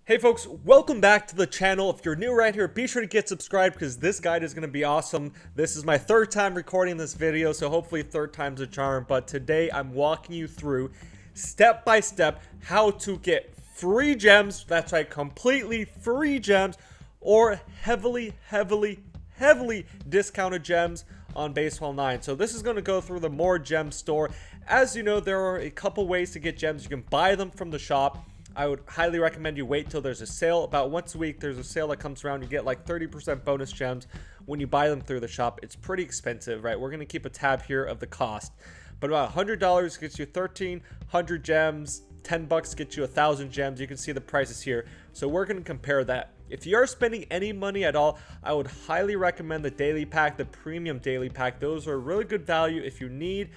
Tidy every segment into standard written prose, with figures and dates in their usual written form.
Hey folks, welcome back to the channel. If you're new right here, be sure to get subscribed because this guide is going to be awesome. This is my third time recording this video, so hopefully third time's a charm. But today I'm walking you through step by step how to get free gems. That's right, completely free gems or heavily discounted gems on Baseball 9. So this is going to go through the More Gems store. As you know, there are a couple ways to get gems. You can buy them from the shop. I would highly recommend you wait till there's a sale. About once a week, there's a sale that comes around. You get like 30% bonus gems when you buy them through the shop. It's pretty expensive, right? We're going to keep a tab here of the cost. But about $100 gets you 1,300 gems. $10 gets you 1,000 gems. You can see the prices here. So we're going to compare that. If you are spending any money at all, I would highly recommend the daily pack, the premium daily pack. Those are really good value if you need.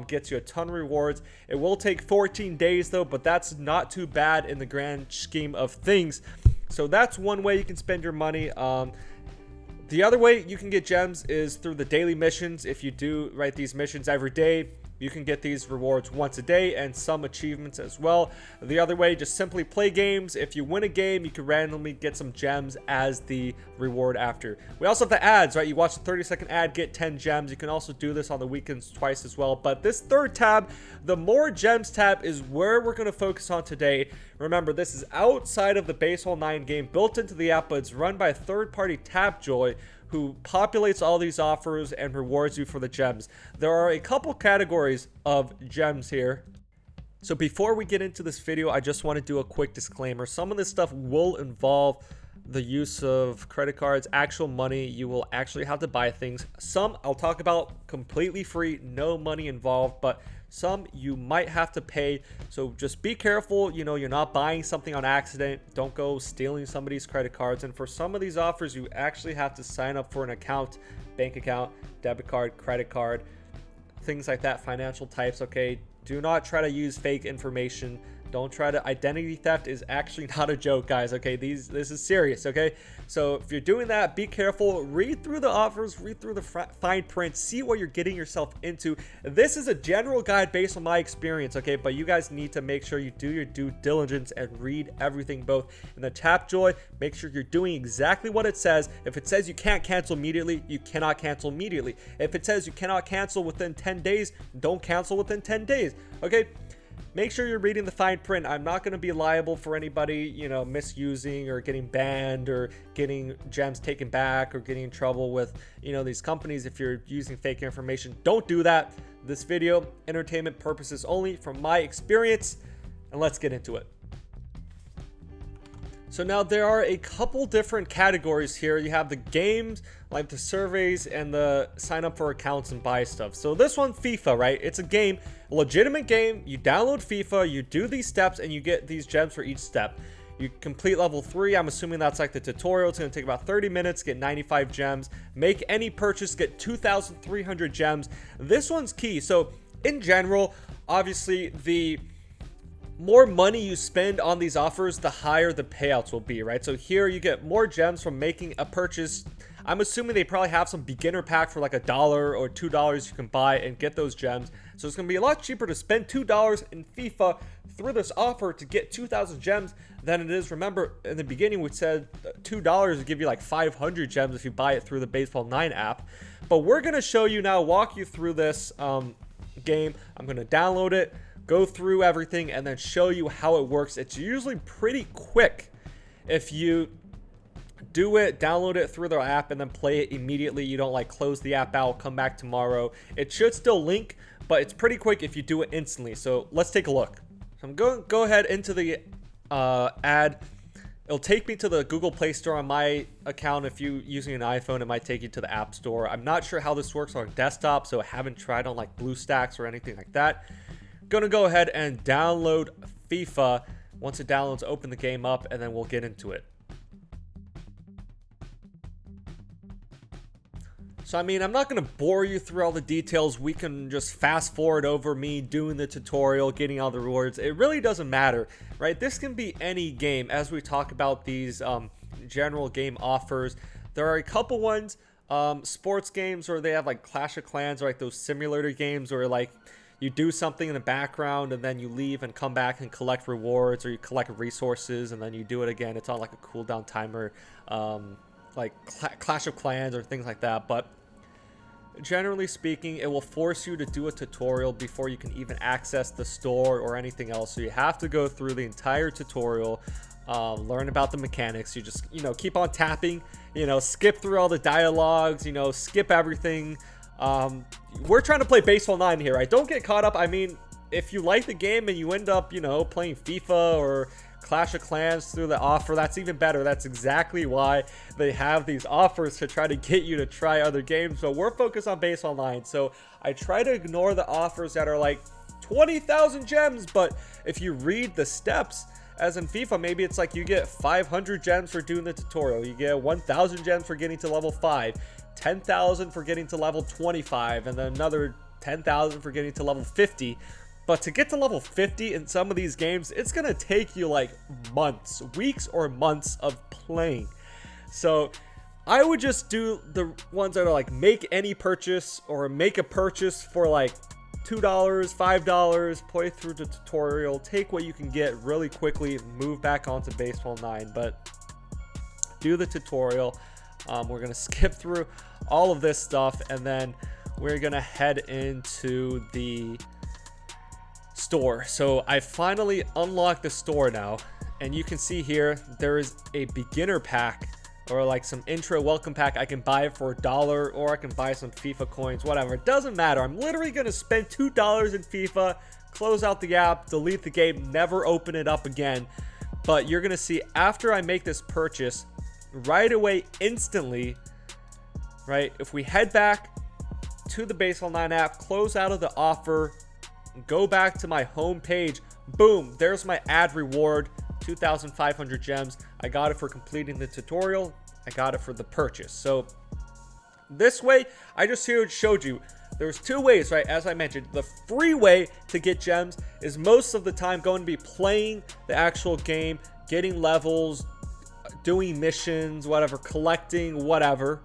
Gets you a ton of rewards. It will take 14 days though, but that's not too bad in the grand scheme of things. So that's one way you can spend your money. The other way you can get gems is through the daily missions. If you do these missions every day, you can get these rewards once a day and some achievements as well. The other way, just simply play games. If you win a game, you can randomly get some gems as the reward after. We also have the ads, right? You watch a 30-second ad, get 10 gems. You can also do this on the weekends twice as well. But this third tab, the More Gems tab, is where we're going to focus on today. Remember, this is outside of the Baseball 9 game, built into the app, but it's run by third-party Tapjoy, who populates all these offers and rewards you for the gems. There are a couple categories of gems here. So before we get into this video, I just want to do a quick disclaimer. Some of this stuff will involve the use of credit cards, actual money. You will actually have to buy things. Some I'll talk about completely free, no money involved, but some you might have to pay. So just be careful, you're not buying something on accident. Don't go stealing somebody's credit cards. And for some of these offers, you actually have to sign up for an account, bank account, debit card, credit card, things like that, financial types. Okay, do not try to use fake information. Don't try to. Identity theft is actually not a joke, guys. Okay, this is serious. Okay, so if you're doing that, be careful. Read through the offers, read through the fine print, see what you're getting yourself into. This is a general guide based on my experience, okay, but you guys need to make sure you do your due diligence and read everything. Both in the Tapjoy, make sure you're doing exactly what it says. If it says you can't cancel immediately, you cannot cancel immediately. If it says you cannot cancel within 10 days, don't cancel within 10 days. Okay, make sure you're reading the fine print. I'm not going to be liable for anybody, misusing or getting banned or getting gems taken back or getting in trouble with, these companies. If you're using fake information, don't do that. This video, entertainment purposes only from my experience, and let's get into it. So now there are a couple different categories here. You have the games, like the surveys, and the sign up for accounts and buy stuff. So this one, FIFA, right? It's a game, a legitimate game. You download FIFA, you do these steps, and you get these gems for each step. You complete level 3. I'm assuming that's like the tutorial. It's going to take about 30 minutes, get 95 gems. Make any purchase, get 2,300 gems. This one's key. So in general, obviously, the more money you spend on these offers, the higher the payouts will be, right? So here you get more gems from making a purchase. I'm assuming they probably have some beginner pack for like $1 or $2 you can buy and get those gems. So it's going to be a lot cheaper to spend $2 in FIFA through this offer to get 2,000 gems than it is. Remember, in the beginning, we said $2 would give you like 500 gems if you buy it through the Baseball 9 app. But we're going to show you now, walk you through this game. I'm going to download it, go through everything, and then show you how it works. It's usually pretty quick if you do it, download it through their app, and then play it immediately. You don't like close the app out, come back tomorrow. It should still link, but it's pretty quick if you do it instantly. So let's take a look. So I'm going to go ahead into the ad. It'll take me to the Google Play Store on my account. If you're using an iPhone, it might take you to the App Store. I'm not sure how this works on desktop, so I haven't tried on like BlueStacks or anything like that. Gonna go ahead and download FIFA. Once it downloads, open the game up, and then we'll get into it. So I mean, I'm not gonna bore you through all the details. We can just fast forward over me doing the tutorial, getting all the rewards. It really doesn't matter, right? This can be any game. As we talk about these general game offers, there are a couple ones, sports games, or they have like Clash of Clans, or like those simulator games, or like you do something in the background and then you leave and come back and collect rewards, or you collect resources and then you do it again. It's on like a cooldown timer, like Clash of Clans or things like that. But generally speaking, it will force you to do a tutorial before you can even access the store or anything else. So you have to go through the entire tutorial, learn about the mechanics. You just, keep on tapping, skip through all the dialogues, skip everything. We're trying to play Baseball 9 here, right? Don't get caught up. I mean, if you like the game and you end up, playing FIFA or Clash of Clans through the offer, that's even better. That's exactly why they have these offers, to try to get you to try other games. But we're focused on Baseball 9, so I try to ignore the offers that are like 20,000 gems. But if you read the steps, as in FIFA, maybe it's like you get 500 gems for doing the tutorial, you get 1,000 gems for getting to level 5, 10,000 for getting to level 25, and then another 10,000 for getting to level 50. But to get to level 50 in some of these games, it's going to take you like months, weeks or months of playing. So I would just do the ones that are like make any purchase, or make a purchase for like $2, $5, play through the tutorial, take what you can get really quickly, move back onto Baseball 9. But do the tutorial. We're going to skip through all of this stuff, and then we're going to head into the store. So I finally unlocked the store now, and you can see here there is a beginner pack, or like some intro welcome pack. I can buy it for $1, or I can buy some FIFA coins, whatever. It doesn't matter. I'm literally going to spend $2 in FIFA, close out the app, delete the game, never open it up again. But you're going to see after I make this purchase, right away, instantly, right, if we head back to the Baseball 9 app, close out of the offer, go back to my home page, boom, there's my ad reward, 2,500 gems. I got it for completing the tutorial, I got it for the purchase. So this way, I just here showed you there's two ways, right? As I mentioned, the free way to get gems is most of the time going to be playing the actual game, getting levels, doing missions, whatever, collecting whatever,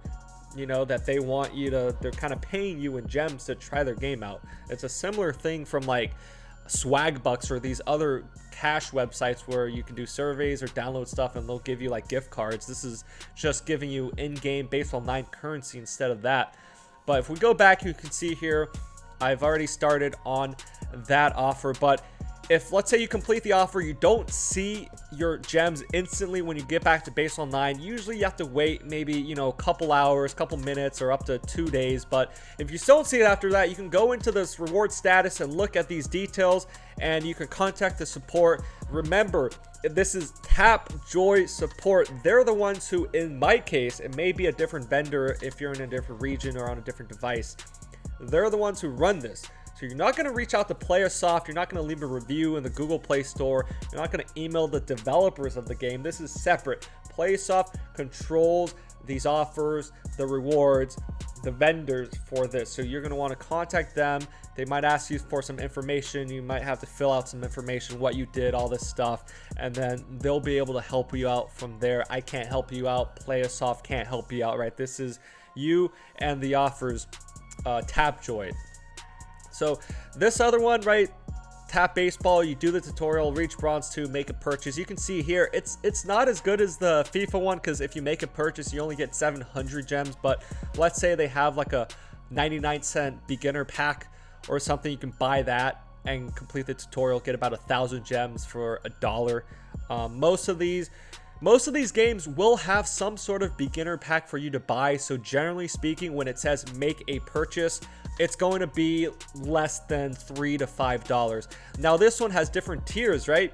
that they want you to. They're kind of paying you in gems to try their game out. It's a similar thing from like Swagbucks or these other cash websites where you can do surveys or download stuff and they'll give you like gift cards. This is just giving you in-game Baseball 9 currency instead of that. But if we go back, you can see here I've already started on that offer. But if, let's say, you complete the offer, you don't see your gems instantly when you get back to Baseball 9. Usually you have to wait maybe, a couple hours, couple minutes, or up to 2 days. But if you don't see it after that, you can go into this reward status and look at these details, and you can contact the support. Remember, this is Tapjoy support. They're the ones who, in my case, it may be a different vendor if you're in a different region or on a different device. They're the ones who run this. So you're not going to reach out to PlayerSoft. You're not going to leave a review in the Google Play Store. You're not going to email the developers of the game. This is separate. PlayerSoft controls these offers, the rewards, the vendors for this. So you're going to want to contact them. They might ask you for some information. You might have to fill out some information, what you did, all this stuff. And then they'll be able to help you out from there. I can't help you out. PlayerSoft can't help you out, right? This is you and the offers, Tapjoy. So this other one, right, Tap Baseball, you do the tutorial, reach bronze 2, make a purchase. You can see here it's not as good as the FIFA one, because if you make a purchase you only get 700 gems. But let's say they have like a 99-cent beginner pack or something, you can buy that and complete the tutorial, get about 1,000 gems for $1. Most of these games will have some sort of beginner pack for you to buy. So generally speaking, when it says make a purchase, it's going to be less than $3 to $5. Now this one has different tiers, right?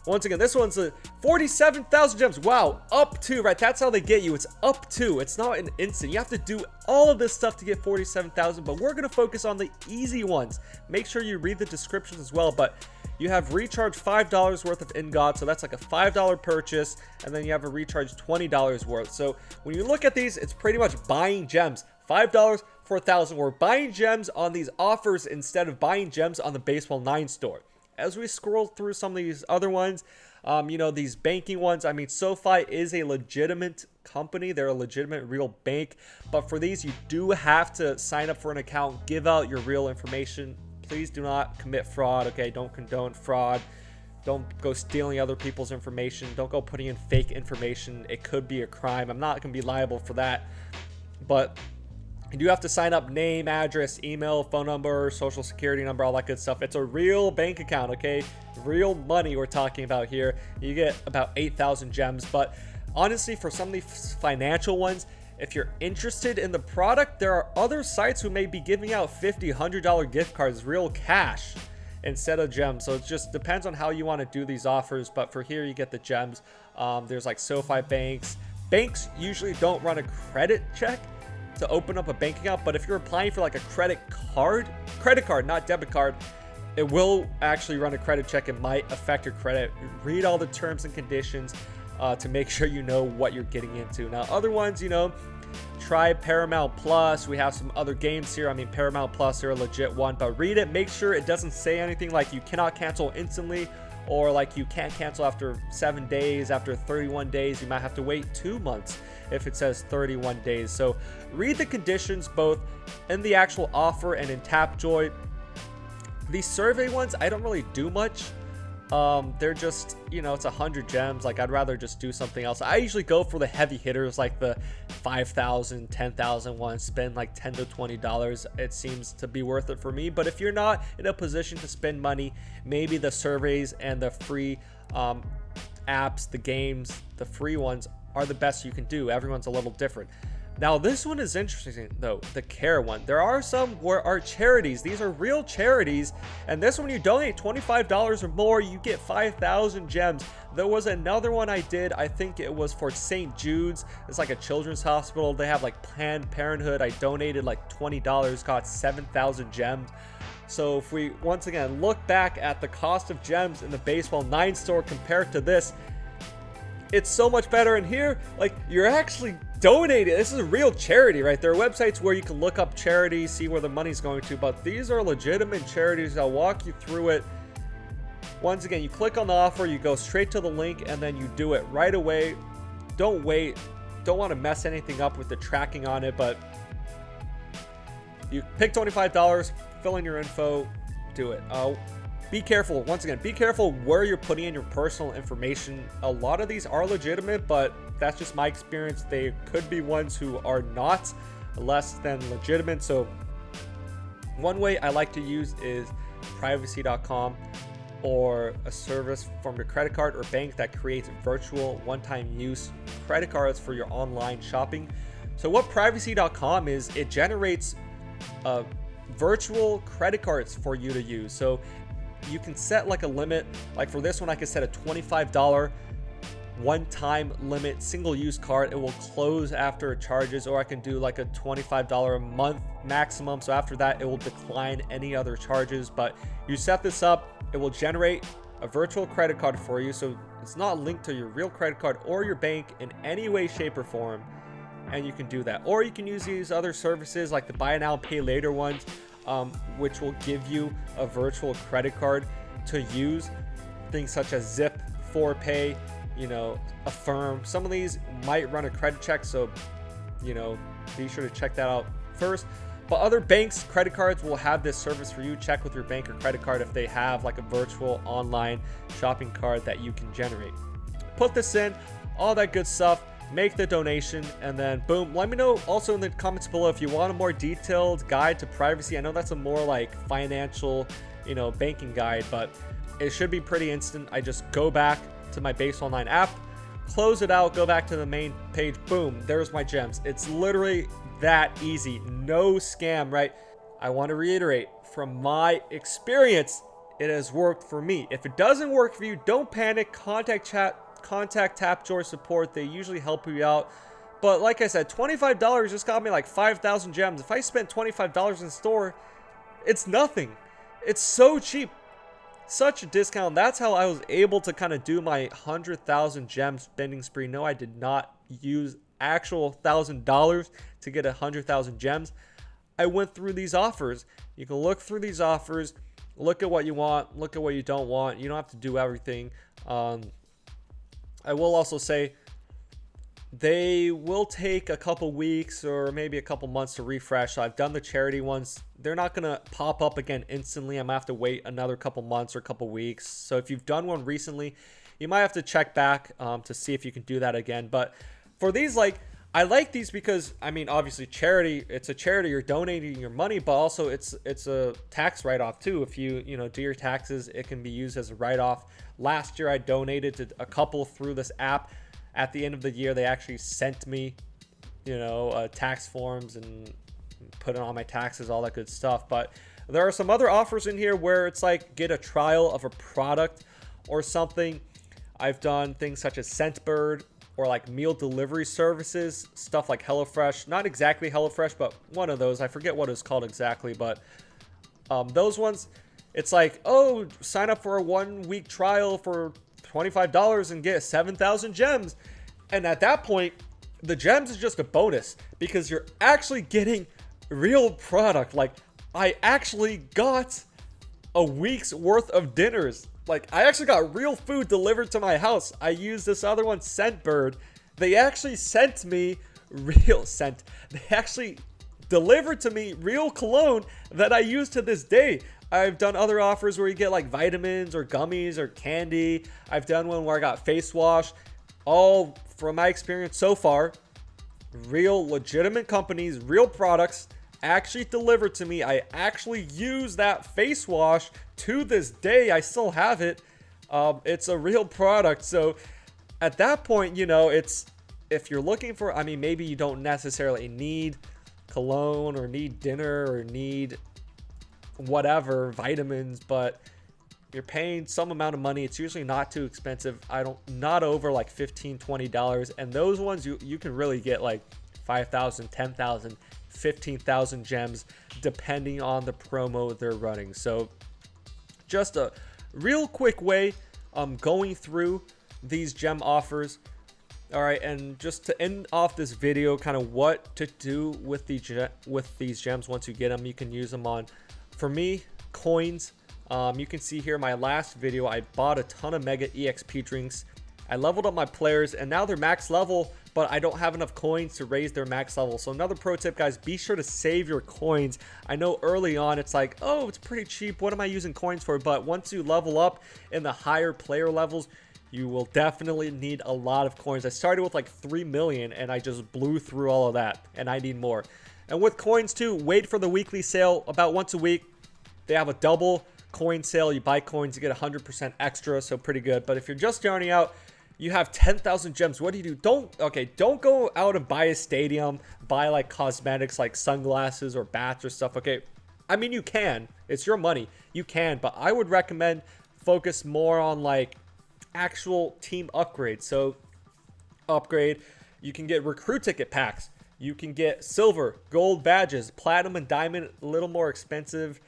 Once again, this one's a 47,000 gems. Wow, up to, right? That's how they get you. It's up to. It's not an instant. You have to do all of this stuff to get 47,000, but we're going to focus on the easy ones. Make sure you read the descriptions as well, but you have recharge $5 worth of ingot, so that's like a $5 purchase, and then you have a recharge $20 worth. So when you look at these, it's pretty much buying gems. $5 for 1,000. We're buying gems on these offers instead of buying gems on the Baseball 9 store. As we scroll through some of these other ones, these banking ones, I mean, SoFi is a legitimate company. They're a legitimate real bank. But for these, you do have to sign up for an account, give out your real information, please do not commit fraud. Okay, don't condone fraud. Don't go stealing other people's information. Don't go putting in fake information. It could be a crime. I'm not going to be liable for that. But you do have to sign up: name, address, email, phone number, social security number, all that good stuff. It's a real bank account, okay? Real money we're talking about here. You get about 8,000 gems. But honestly, for some of these financial ones, if you're interested in the product, there are other sites who may be giving out $50, $100 gift cards, real cash, instead of gems. So it just depends on how you want to do these offers. But for here, you get the gems. There's like SoFi banks. Banks usually don't run a credit check to open up a bank account, but if you're applying for like a credit card, not debit card, it will actually run a credit check. It might affect your credit. Read all the terms and conditions to make sure you know what you're getting into. Now, other ones, try Paramount Plus. We have some other games here. I mean, Paramount Plus, they're a legit one, but read it. Make sure it doesn't say anything like you cannot cancel instantly, or like you can't cancel after 7 days, after 31 days. You might have to wait 2 months if it says 31 days. So read the conditions both in the actual offer and in Tapjoy. These survey ones, I don't really do much. They're just, it's 100 gems. Like, I'd rather just do something else. I usually go for the heavy hitters, like the 5,000, 10,000 ones, spend like $10 to $20. It seems to be worth it for me. But if you're not in a position to spend money, maybe the surveys and the free apps, the games, the free ones are the best you can do. Everyone's a little different. Now, this one is interesting, though, the care one. There are some where are charities. These are real charities. And this one, you donate $25 or more, you get 5,000 gems. There was another one I did. I think it was for St. Jude's. It's like a children's hospital. They have like Planned Parenthood. I donated like $20, got 7,000 gems. So if we, once again, look back at the cost of gems in the Baseball 9 store compared to this, it's so much better. And here, like, you're actually donating. This is a real charity, right? There are websites where you can look up charities, see where the money's going to, but these are legitimate charities. I'll walk you through it. Once again, you click on the offer, you go straight to the link, and then you do it right away. Don't wait. Don't want to mess anything up with the tracking on it, but you pick $25, fill in your info, do it. Be careful. Once again, be careful where you're putting in your personal information. A lot of these are legitimate, but that's just my experience. They could be ones who are not, less than legitimate. So one way I like to use is privacy.com, or a service from your credit card or bank that creates virtual one-time use credit cards for your online shopping. So what privacy.com is, it generates virtual credit cards for you to use. So you can set like a limit. Like for this one, I could set a $25 one-time limit single-use card. It will close after it charges, or I can do like a $25 a month maximum. So after that, it will decline any other charges. But you set this up, it will generate a virtual credit card for you. So it's not linked to your real credit card or your bank in any way, shape, or form. And you can do that. Or you can use these other services like the buy now, pay later ones, which will give you a virtual credit card to use. Things such as Zip, 4Pay, Affirm. Some of these might run a credit check, so be sure to check that out first. But other banks' credit cards will have this service for you. Check with your bank or credit card if they have like a virtual online shopping card that you can generate. Put this in, all that good stuff. Make the donation, and then boom. Let me know also in the comments below if you want a more detailed guide to privacy. I know that's a more like financial, banking guide, but it should be pretty instant. I just go back to my Baseball 9 app, close it out, go back to the main page, boom, there's my gems. It's literally that easy. No scam, right? I want to reiterate, from my experience, it has worked for me. If it doesn't work for you, don't panic. Contact Tapjoy support. They usually help you out. But like I said, $25 just got me like 5,000 gems. If I spent $25 in the store, it's nothing. It's so cheap. Such a discount. That's how I was able to kind of do my 100,000 gem spending spree. No, I did not use actual $1,000 to get 100,000 gems. I went through these offers. You can look through these offers, look at what you want, look at what you don't want. You don't have to do everything. I will also say, they will take a couple weeks or maybe a couple months to refresh. So I've done the charity ones. They're not going to pop up again instantly. I'm going to have to wait another couple months or a couple weeks. So if you've done one recently, you might have to check back to see if you can do that again. But for these, like, I like these because, I mean, obviously charity, it's a charity, you're donating your money, but also it's a tax write-off too. If you do your taxes, it can be used as a write-off. Last year I donated to a couple through this app. At the end of the year, they actually sent me, tax forms and put it on my taxes, all that good stuff. But there are some other offers in here where it's like get a trial of a product or something. I've done things such as Scentbird or like meal delivery services, stuff like HelloFresh. Not exactly HelloFresh, but one of those. I forget what it's called exactly, but those ones, it's like, oh, sign up for a 1 week trial for $25 and get 7,000 gems. And at that point, the gems is just a bonus because you're actually getting real product. Like, I actually got a week's worth of dinners. Like, I actually got real food delivered to my house. I used this other one, Scentbird. They actually sent me real scent. They actually delivered to me real cologne that I use to this day. I've done other offers where you get like vitamins or gummies or candy. I've done one where I got face wash. All from my experience so far, real legitimate companies, real products actually delivered to me. I actually use that face wash to this day. I still have it. It's a real product. So at that point, it's, if you're looking for, I mean, maybe you don't necessarily need cologne or need dinner or need whatever vitamins, but you're paying some amount of money. It's usually not too expensive. Not over like $15-$20, and those ones you can really get like 5,000, 10,000, 15,000 gems depending on the promo they're running. So just a real quick way going through these gem offers. All right, and just to end off this video, kind of what to do with these gems once you get them. You can use them on, for me, coins. You can see here my last video, I bought a ton of Mega EXP drinks. I leveled up my players, and now they're max level, but I don't have enough coins to raise their max level. So another pro tip, guys, be sure to save your coins. I know early on it's like, oh, it's pretty cheap. What am I using coins for? But once you level up in the higher player levels, you will definitely need a lot of coins. I started with like 3 million, and I just blew through all of that, and I need more. And with coins too, wait for the weekly sale about once a week. They have a double coin sale. You buy coins, you get 100% extra, so pretty good. But if you're just starting out, you have 10,000 gems. What do you do? Don't go out and buy a stadium, buy like cosmetics like sunglasses or bats or stuff. Okay, I mean, you can. It's your money. You can, but I would recommend focus more on like actual team upgrades. So upgrade, you can get recruit ticket packs. You can get silver, gold badges, platinum and diamond, a little more expensive.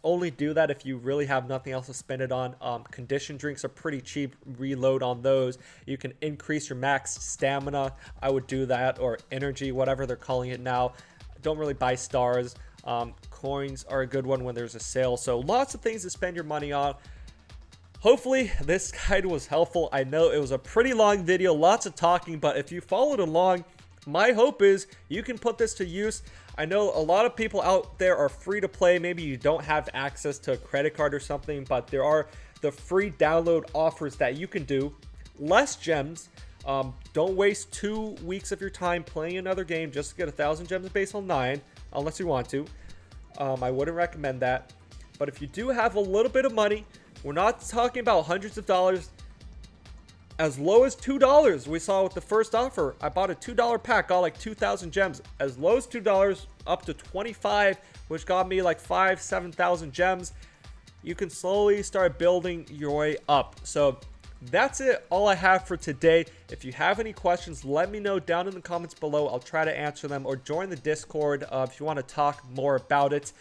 Only do that if you really have nothing else to spend it on. Condition drinks are pretty cheap. Reload on those. You can increase your max stamina. I would do that, or energy, whatever they're calling it now. Don't really buy stars. Coins are a good one when there's a sale. So lots of things to spend your money on. Hopefully this guide was helpful. I know it was a pretty long video, lots of talking, but if you followed along, my hope is you can put this to use. I know a lot of people out there are free to play. Maybe you don't have access to a credit card or something, but there are the free download offers that you can do. Less gems. Don't waste 2 weeks of your time playing another game just to get 1,000 gems based on 9, unless you want to. I wouldn't recommend that. But if you do have a little bit of money, we're not talking about hundreds of dollars. As low as $2, we saw with the first offer. I bought a $2 pack, got like 2,000 gems. As low as $2 up to 25, which got me like 7,000 gems. You can slowly start building your way up. So that's it, all I have for today. If you have any questions, let me know down in the comments below. I'll try to answer them, or join the Discord if you want to talk more about it.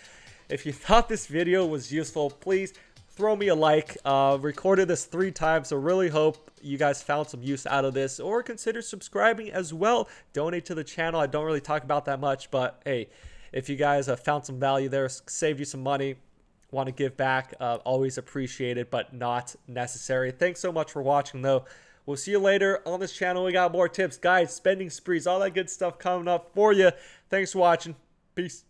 If you thought this video was useful, please throw me a like. Recorded this 3 times, so really hope you guys found some use out of this, or consider subscribing as well. Donate to the channel. I don't really talk about that much, but hey, if you guys have found some value there, saved you some money, want to give back, always appreciate it, but not necessary. Thanks so much for watching though. We'll see you later on this channel. We got more tips, guides, spending sprees, all that good stuff coming up for you. Thanks for watching. Peace.